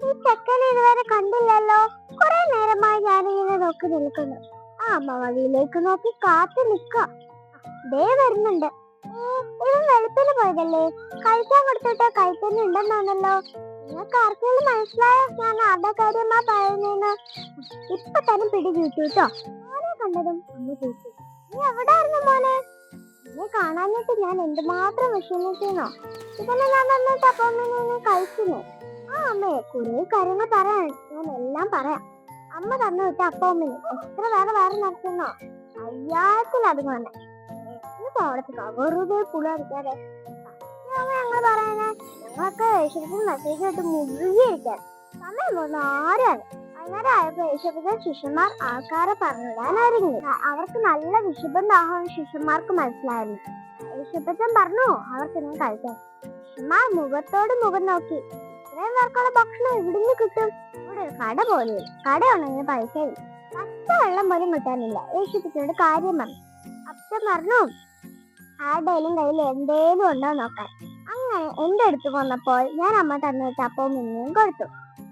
ഈ ചെക്കനെ ഇതുവരെ കണ്ടില്ലല്ലോ. കുറെ നേരമായി ഞാനിങ്ങനെ നോക്കി നിൽക്കുന്നു. ആ അമ്മ വഴിയിലേക്ക് നോക്കി കാത്തു നിക്ക. ദേ വരുന്നുണ്ട്. ഇവൻ വെളുപ്പിന് പോയതല്ലേ? കഴിക്കാൻ കൊടുത്തിട്ട് കഴിത്തന്നെ ഉണ്ടെന്നാണല്ലോ. നിങ്ങൾക്ക് ആർക്കെങ്കിലും മനസ്സിലായോ ഞാൻ ആരുടെ കാര്യമാ പറയുന്നേന്ന്? ഇപ്പൊ തന്നെ പിടി കിട്ടു കേട്ടോ. മോനെ കണ്ടതും അമ്മ ചോദിച്ചു, നീ എവിടായിരുന്നു മോനെ? എന്നെ കാണാഞ്ഞിട്ട് ഞാൻ എന്തുമാത്രം വിഷമിക്കുന്നോ. ഇതന്നെ ഞാൻ വന്നിട്ട് അപ്പം കഴിക്കുന്നു. ആ അമ്മേ, കുറെ കാര്യങ്ങൾ പറയാൻ, ഞാൻ എല്ലാം പറയാം. അമ്മ തന്നു വിട്ട അപ്പമ്മന് എത്ര വേറെ നടത്തുന്നോ? അയ്യായിരത്തിലധികം തന്നെ. വെറുതെ പുളടിക്കാതെ ഞങ്ങൾ പറയാനാ. ഞങ്ങളൊക്കെ യേശുവിന് മെസ്സേജ് ആയിട്ട് മുഴുകിയിരിക്കാൻ സമയം പോകുന്ന ആരാണ്. വൈകുന്നേരം ആയപ്പോ യേശുവിന്റെ ശിഷ്യന്മാർ ആൾക്കാരെ പറഞ്ഞിടാനായിരുന്നു. അവർക്ക് നല്ല വിശുദ്ധം ദാഹം ശിഷ്യന്മാർക്ക് മനസ്സിലായിരുന്നു. യേശുപ്പച്ചൻ പറഞ്ഞു അവർക്കിനെ കഴിക്കാൻ. ശിഷ്യന്മാർ മുഖത്തോട് മുഖം നോക്കി, ഇത്രയും പേർക്കുള്ള ഭക്ഷണം ഇവിടുന്ന് കിട്ടും? ഇവിടെ ഒരു കട പോലും, കടയുണ്ടെങ്കിൽ പൈസയില്ല, പച്ചവെള്ളം പോലും കിട്ടാനില്ല. യേശുപ്പച്ചനോട് കാര്യം പറഞ്ഞു. അപ്പച്ചൻ പറഞ്ഞു ആരുടെയും കയ്യിൽ എന്തേലും ഉണ്ടോ നോക്കാൻ. അങ്ങനെ എന്റെ അടുത്ത് വന്നപ്പോൾ ഞാൻ അമ്മ തന്നിട്ട് അപ്പവും മിന്നിയും കൊടുത്തു.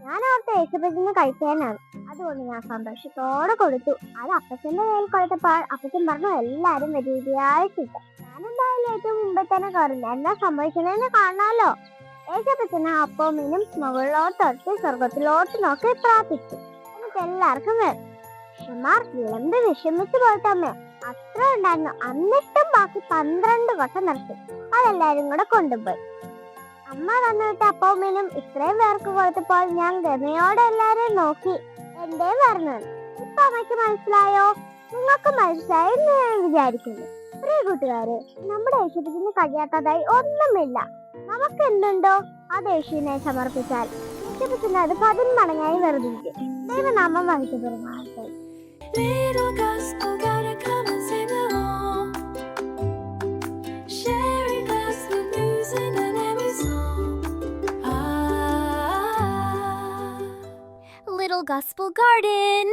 ഞാൻ ഓർത്ത് യേശുപ്പച്ചന് കഴിക്കാനാണ്, അതുകൊണ്ട് ഞാൻ സന്തോഷത്തോടെ കൊടുത്തു. അത് അപ്പച്ചന്റെ കയ്യിൽ കൊടുത്തപ്പോൾ അപ്പച്ചൻ പറഞ്ഞു എല്ലാരും വരികയായിട്ടില്ല. ഞാൻ എന്തായാലും ഏറ്റവും മുമ്പേ തന്നെ കയറില്ല, എന്നാ സംഭവിക്കണേന്ന് കാണാലോ. യേശുപ്പച്ചന് അപ്പവും മീനും മുകളിലോട്ടൊട്ട് സ്വർഗത്തിലോട്ട് നോക്കി പ്രാർത്ഥിച്ചു. എന്നിട്ട് എല്ലാവർക്കും വരും. ശിഷ്യന്മാർ വിളമ്പി വിഷമിച്ചു പോയിട്ടമ്മേ, അത്ര ഉണ്ടായിരുന്നു. എന്നിട്ടും ബാക്കി 12 കൊട്ട നിറച്ചു. അതെല്ലാരും കൂടെ കൊണ്ടുപോയി. അമ്മ വന്നിട്ട് അപ്പവും മീനും ഇത്രയും പേർക്ക് കൊടുത്തപ്പോൾ ഞാൻ ഗമയോടെ എല്ലാരും നോക്കി. എന്തേ പറഞ്ഞു? ഇപ്പൊ അമ്മയ്ക്ക് മനസ്സിലായോ? നിങ്ങൾക്ക് മനസ്സിലായി ഞാൻ വിചാരിക്കുന്നു. പ്രിയ കൂട്ടുകാരെ, നമ്മുടെ യേശുവിന് കഴിയാത്തതായി ഒന്നുമില്ല. നമുക്ക് എന്തുണ്ടോ അത് യേശുവിനെ സമർപ്പിച്ചാൽ യേശുവിന് അത് 10 മടങ്ങായി വർദ്ധിക്കും. ദൈവനാമം വഹിക്കപ്പെടുമാറട്ടെ. Little gospel, gotta come and sing along. Sharing gospel news in an every song. Ah, Little Gospel Garden.